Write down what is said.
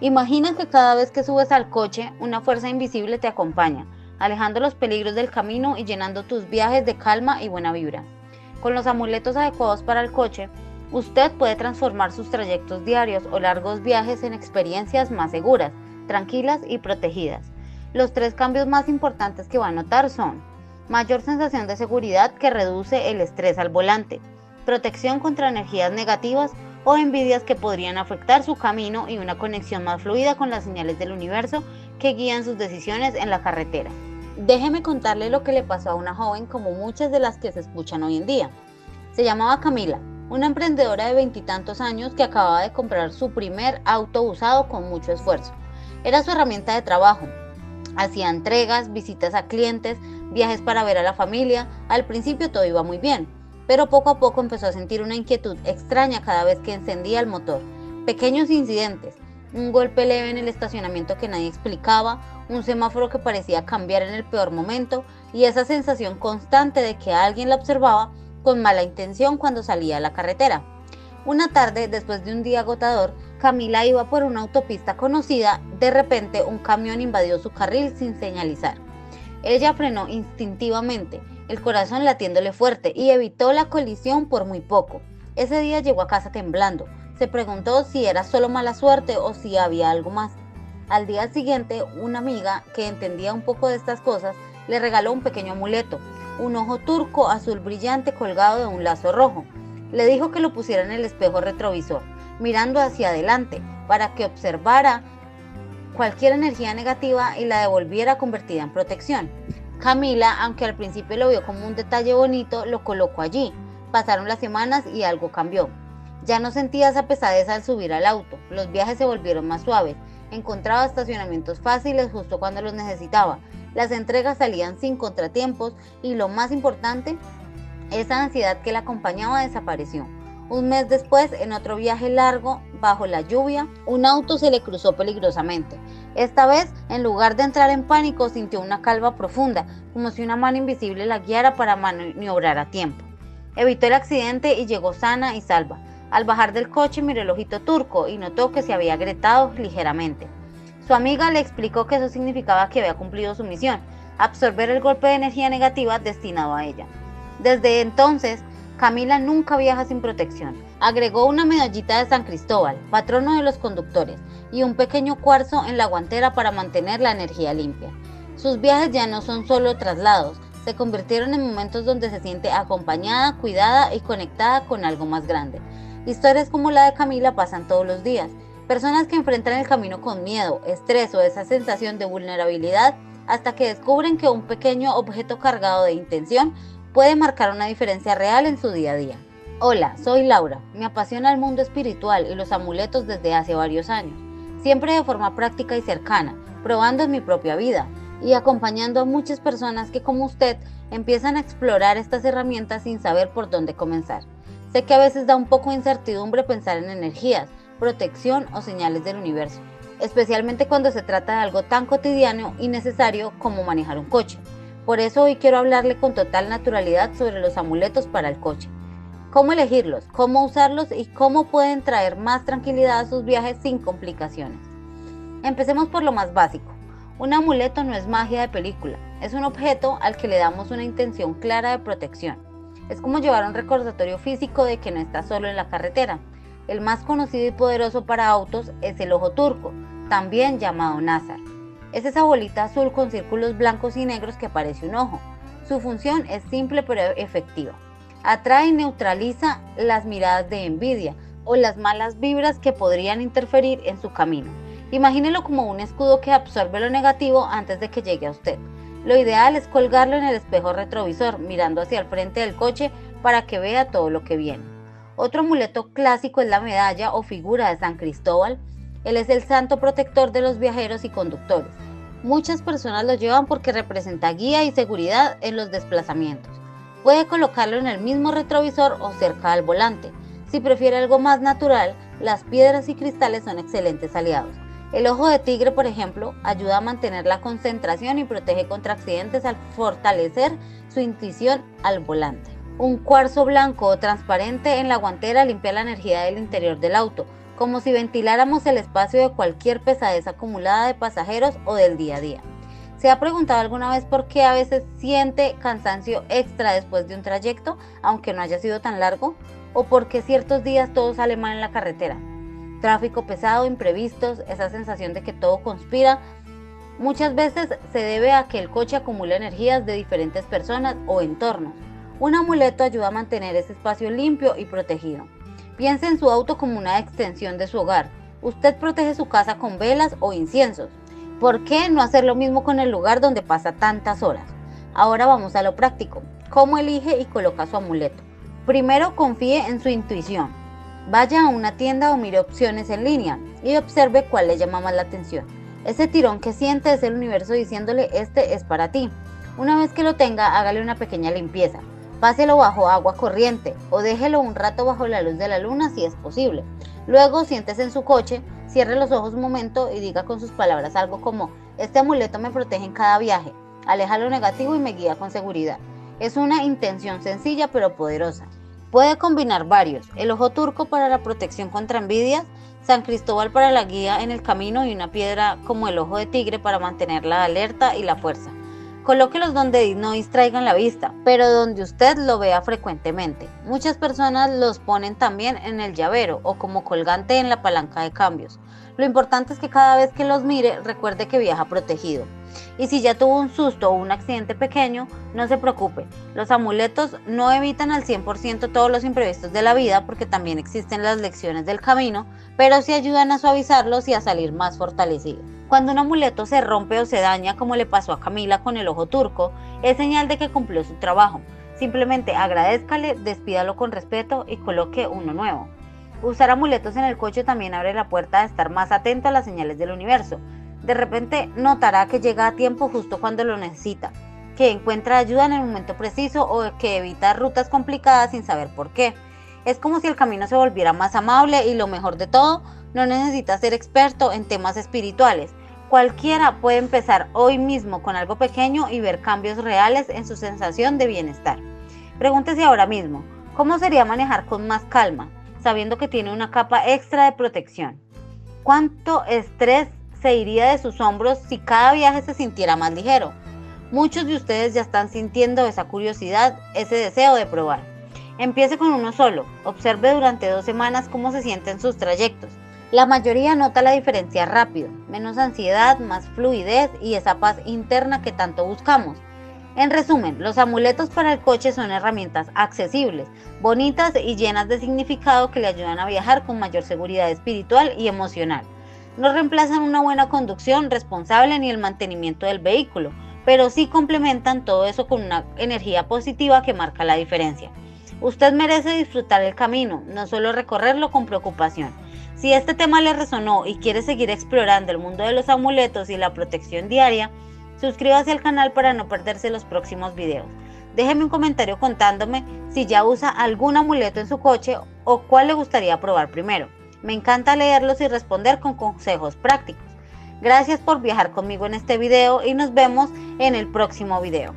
Imagina que cada vez que subes al coche, una fuerza invisible te acompaña, alejando los peligros del camino y llenando tus viajes de calma y buena vibra. Con los amuletos adecuados para el coche, usted puede transformar sus trayectos diarios o largos viajes en experiencias más seguras, tranquilas y protegidas. Los 3 cambios más importantes que va a notar son: mayor sensación de seguridad que reduce el estrés al volante, protección contra energías negativas o envidias que podrían afectar su camino y una conexión más fluida con las señales del universo que guían sus decisiones en la carretera. Déjeme contarle lo que le pasó a una joven como muchas de las que se escuchan hoy en día. Se llamaba Camila, una emprendedora de 20 y tantos años que acababa de comprar su primer auto usado con mucho esfuerzo. Era su herramienta de trabajo. Hacía entregas, visitas a clientes, viajes para ver a la familia. Al principio todo iba muy bien, pero poco a poco empezó a sentir una inquietud extraña cada vez que encendía el motor. Pequeños incidentes, un golpe leve en el estacionamiento que nadie explicaba, un semáforo que parecía cambiar en el peor momento y esa sensación constante de que alguien la observaba con mala intención cuando salía a la carretera. Una tarde, después de un día agotador, Camila iba por una autopista conocida. De repente un camión invadió su carril sin señalizar. Ella frenó instintivamente, el corazón latiéndole fuerte, y evitó la colisión por muy poco. Ese día llegó a casa temblando. Se preguntó si era solo mala suerte o si había algo más. Al día siguiente, una amiga que entendía un poco de estas cosas le regaló un pequeño amuleto, un ojo turco azul brillante colgado de un lazo rojo. Le dijo que lo pusiera en el espejo retrovisor, mirando hacia adelante, para que observara cualquier energía negativa y la devolviera convertida en protección. Camila, aunque al principio lo vio como un detalle bonito, lo colocó allí. Pasaron las semanas y algo cambió. Ya no sentía esa pesadez al subir al auto, los viajes se volvieron más suaves, encontraba estacionamientos fáciles justo cuando los necesitaba, las entregas salían sin contratiempos y lo más importante, esa ansiedad que la acompañaba desapareció. Un mes después, en otro viaje largo, bajo la lluvia, un auto se le cruzó peligrosamente. Esta vez, en lugar de entrar en pánico, sintió una calma profunda, como si una mano invisible la guiara para maniobrar a tiempo. Evitó el accidente y llegó sana y salva. Al bajar del coche miró el ojito turco y notó que se había agrietado ligeramente. Su amiga le explicó que eso significaba que había cumplido su misión, absorber el golpe de energía negativa destinado a ella. Desde entonces, Camila nunca viaja sin protección. Agregó una medallita de San Cristóbal, patrono de los conductores, y un pequeño cuarzo en la guantera para mantener la energía limpia. Sus viajes ya no son solo traslados, se convirtieron en momentos donde se siente acompañada, cuidada y conectada con algo más grande. Historias como la de Camila pasan todos los días. Personas que enfrentan el camino con miedo, estrés o esa sensación de vulnerabilidad hasta que descubren que un pequeño objeto cargado de intención puede marcar una diferencia real en su día a día. Hola, soy Laura. Me apasiona el mundo espiritual y los amuletos desde hace varios años, siempre de forma práctica y cercana, probando en mi propia vida y acompañando a muchas personas que, como usted, empiezan a explorar estas herramientas sin saber por dónde comenzar. Sé que a veces da un poco de incertidumbre pensar en energías, protección o señales del universo, especialmente cuando se trata de algo tan cotidiano y necesario como manejar un coche. Por eso hoy quiero hablarle con total naturalidad sobre los amuletos para el coche. Cómo elegirlos, cómo usarlos y cómo pueden traer más tranquilidad a sus viajes sin complicaciones. Empecemos por lo más básico. Un amuleto no es magia de película, es un objeto al que le damos una intención clara de protección. Es como llevar un recordatorio físico de que no está solo en la carretera. El más conocido y poderoso para autos es el ojo turco, también llamado Nazar. Es esa bolita azul con círculos blancos y negros que parece un ojo. Su función es simple pero efectiva. Atrae y neutraliza las miradas de envidia o las malas vibras que podrían interferir en su camino. Imagínelo como un escudo que absorbe lo negativo antes de que llegue a usted. Lo ideal es colgarlo en el espejo retrovisor, mirando hacia el frente del coche para que vea todo lo que viene. Otro amuleto clásico es la medalla o figura de San Cristóbal. Él es el santo protector de los viajeros y conductores. Muchas personas lo llevan porque representa guía y seguridad en los desplazamientos. Puede colocarlo en el mismo retrovisor o cerca al volante. Si prefiere algo más natural, las piedras y cristales son excelentes aliados. El ojo de tigre, por ejemplo, ayuda a mantener la concentración y protege contra accidentes al fortalecer su intuición al volante. Un cuarzo blanco o transparente en la guantera limpia la energía del interior del auto, como si ventiláramos el espacio de cualquier pesadez acumulada de pasajeros o del día a día. ¿Se ha preguntado alguna vez por qué a veces siente cansancio extra después de un trayecto, aunque no haya sido tan largo? ¿O por qué ciertos días todo sale mal en la carretera? Tráfico pesado, imprevistos, esa sensación de que todo conspira. Muchas veces se debe a que el coche acumula energías de diferentes personas o entornos. Un amuleto ayuda a mantener ese espacio limpio y protegido. Piense en su auto como una extensión de su hogar. Usted protege su casa con velas o inciensos. ¿Por qué no hacer lo mismo con el lugar donde pasa tantas horas? Ahora vamos a lo práctico. ¿Cómo elige y coloca su amuleto? Primero, confíe en su intuición. Vaya a una tienda o mire opciones en línea y observe cuál le llama más la atención. Ese tirón que siente es el universo diciéndole: este es para ti. Una vez que lo tenga, hágale una pequeña limpieza. Páselo bajo agua corriente o déjelo un rato bajo la luz de la luna si es posible. Luego siéntese en su coche, cierre los ojos un momento y diga con sus palabras algo como: este amuleto me protege en cada viaje, aleja lo negativo y me guía con seguridad. Es una intención sencilla pero poderosa. Puede combinar varios: el ojo turco para la protección contra envidias, San Cristóbal para la guía en el camino y una piedra como el ojo de tigre para mantener la alerta y la fuerza. Colóquelos donde no distraigan la vista, pero donde usted lo vea frecuentemente. Muchas personas los ponen también en el llavero o como colgante en la palanca de cambios. Lo importante es que cada vez que los mire, recuerde que viaja protegido. Y si ya tuvo un susto o un accidente pequeño, no se preocupe. Los amuletos no evitan al 100% todos los imprevistos de la vida, porque también existen las lecciones del camino, pero sí ayudan a suavizarlos y a salir más fortalecidos. Cuando un amuleto se rompe o se daña, como le pasó a Camila con el ojo turco, es señal de que cumplió su trabajo. Simplemente agradézcale, despídalo con respeto y coloque uno nuevo. Usar amuletos en el coche también abre la puerta a estar más atento a las señales del universo. De repente notará que llega a tiempo justo cuando lo necesita, que encuentra ayuda en el momento preciso o que evita rutas complicadas sin saber por qué. Es como si el camino se volviera más amable y, lo mejor de todo, no necesita ser experto en temas espirituales. Cualquiera puede empezar hoy mismo con algo pequeño y ver cambios reales en su sensación de bienestar. Pregúntese ahora mismo: ¿cómo sería manejar con más calma, sabiendo que tiene una capa extra de protección? ¿Cuánto estrés se iría de sus hombros si cada viaje se sintiera más ligero? Muchos de ustedes ya están sintiendo esa curiosidad, ese deseo de probar. Empiece con uno solo. Observe durante 2 semanas cómo se sienten sus trayectos. La mayoría nota la diferencia rápido: menos ansiedad, más fluidez y esa paz interna que tanto buscamos. En resumen, los amuletos para el coche son herramientas accesibles, bonitas y llenas de significado que le ayudan a viajar con mayor seguridad espiritual y emocional. No reemplazan una buena conducción responsable ni el mantenimiento del vehículo, pero sí complementan todo eso con una energía positiva que marca la diferencia. Usted merece disfrutar el camino, no solo recorrerlo con preocupación. Si este tema le resonó y quiere seguir explorando el mundo de los amuletos y la protección diaria, suscríbase al canal para no perderse los próximos videos. Déjeme un comentario contándome si ya usa algún amuleto en su coche o cuál le gustaría probar primero. Me encanta leerlos y responder con consejos prácticos. Gracias por viajar conmigo en este video y nos vemos en el próximo video.